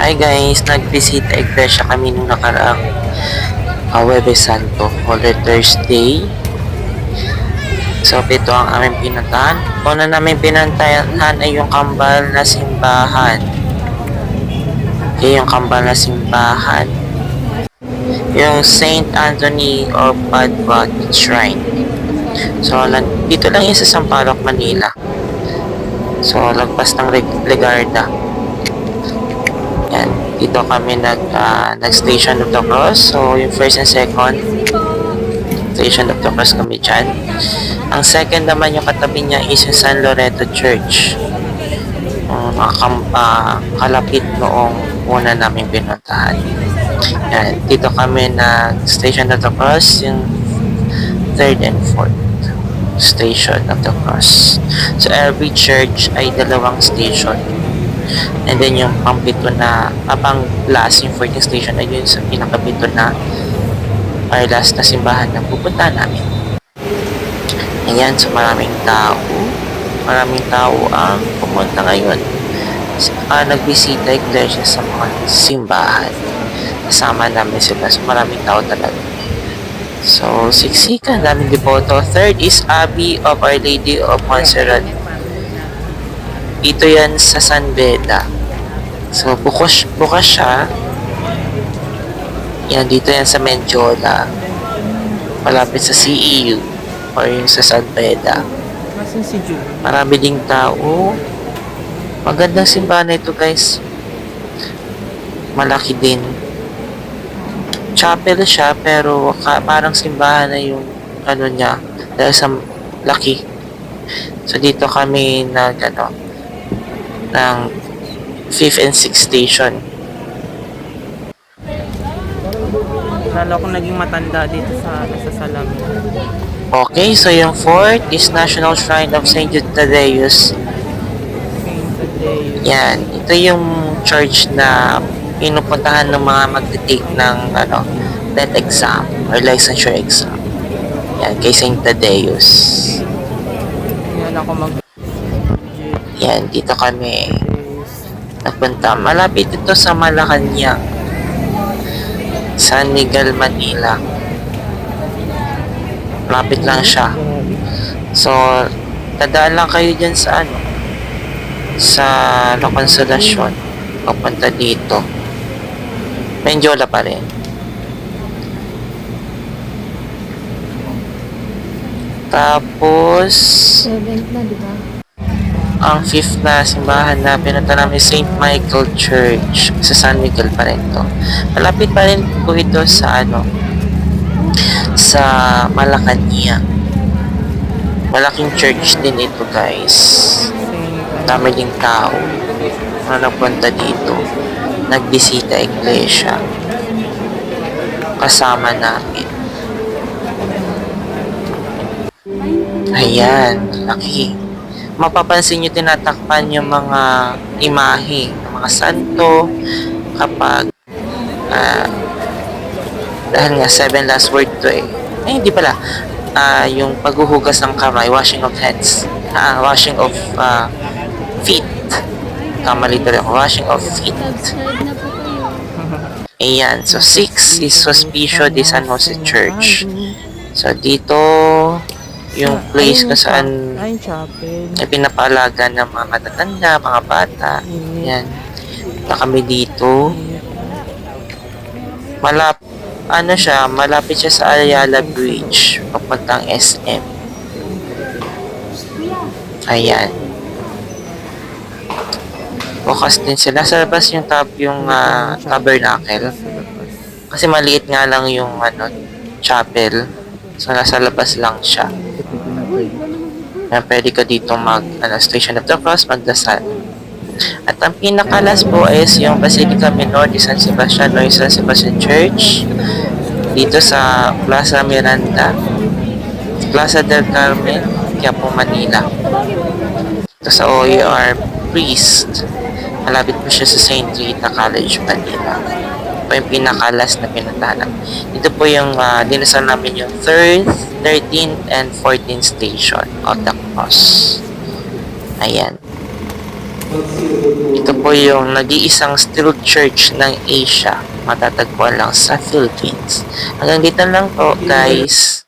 Hi guys, nagbisita iglesia kami nung nakaraang Huwebes Santo, Holy Thursday. So ito ang aming pinuntahan. Una namin pinuntahan ay yung kambal na simbahan. Okay, yung kambal na simbahan. Yung Saint Anthony or Padua Shrine. So dito lang yung sa Sampaloc, Manila. So lagpas ng Legarda. Yan, dito kami nag-station of the cross. So, yung first and second station of the cross kami dyan. Ang second naman yung katabi niya is yung San Loreto Church. Kalapit noong una namin pinuntahan. Yan, dito kami nag-station of the cross, yung third and fourth station of the cross. So, every church ay dalawang station. And then yung pang-pito na, pang last, yung 14th station ay yun sa pinakapito na or last na simbahan na pupunta namin. Ayan, so maraming tao ang pumunta ngayon. Nagbisita iglesia sa mga simbahan. Kasama namin sila, so maraming tao talaga. So, siksikan, daming devoto. Third is Abbey of Our Lady of Montserrat. Dito yan sa San Beda. So, bukas siya. Yan, dito yan sa Mendiola. Malapit sa CEU. Or yung sa San Beda. Marami ding tao. Magandang simbahan na ito, guys. Malaki din. Chapel siya, pero parang simbahan na yung ano niya. Dahil sa laki. So, dito kami ng 5th and 6th station. Lalo akong naging matanda dito sa salamin. Okay, so yung 4th is National Shrine of St. Jude Tadeus. Yan, ito yung church na pinupuntahan ng mga magte-take ng NET exam or licensure exam. Yan, kay St. Tadeus. Yan ako Yan, dito kami nagpunta. Malapit ito sa Malacanang, San Miguel, Manila. Malapit lang siya. So, tadaan lang kayo dyan sa sa La Consolacion. Papunta dito. Mendiola pa rin. Tapos, 7th na, di ba? ang 5th na simbahan na pinunta namin St. Michael Church sa San Miguel pa rin to. Malapit pa rin po ito sa sa Malacanang. Malaking church din ito, guys. Dami ding tao na nagpunta dito. Nagbisita iglesia. Kasama namin. Ayan, laki. Mapapansin nyo tinatakpan yung mga imahe ng mga santo kapag dahil nga 7 last word to hindi pala yung paghuhugas ng kamay, washing of hands, washing of feet, kamali to rin, washing of feet. Ayan, so 6 is Hospicio de San Jose Church. So dito yung place kung saan ay pinapaalaga ng mga matatanda, mga bata. Yan. Na kami dito. Malapit siya sa Ayala Bridge, papuntang SM. Ayan. Bukas din sila. Sa labas yung tabernacle. Kasi maliit nga lang yung chapel. So nasa labas lang siya. Pwede ka dito Station of the Cross, magdasal. At ang pinakalas po is yung Basilica Minor de San Sebastian o San Sebastian Church dito sa Plaza Miranda, Plaza del Carmen, Quiapo, Manila. Ito sa OER Priest. Malapit po siya sa St. Rita College, Manila. Po yung pinakalas na pinuntahan. Ito po yung dinasal namin yung 3rd, 13th, and 14th station of the cross. Ayan. Ito po yung nag-iisang steel church ng Asia. Matatagpuan lang sa Philippines. Hanggang dito lang po, guys.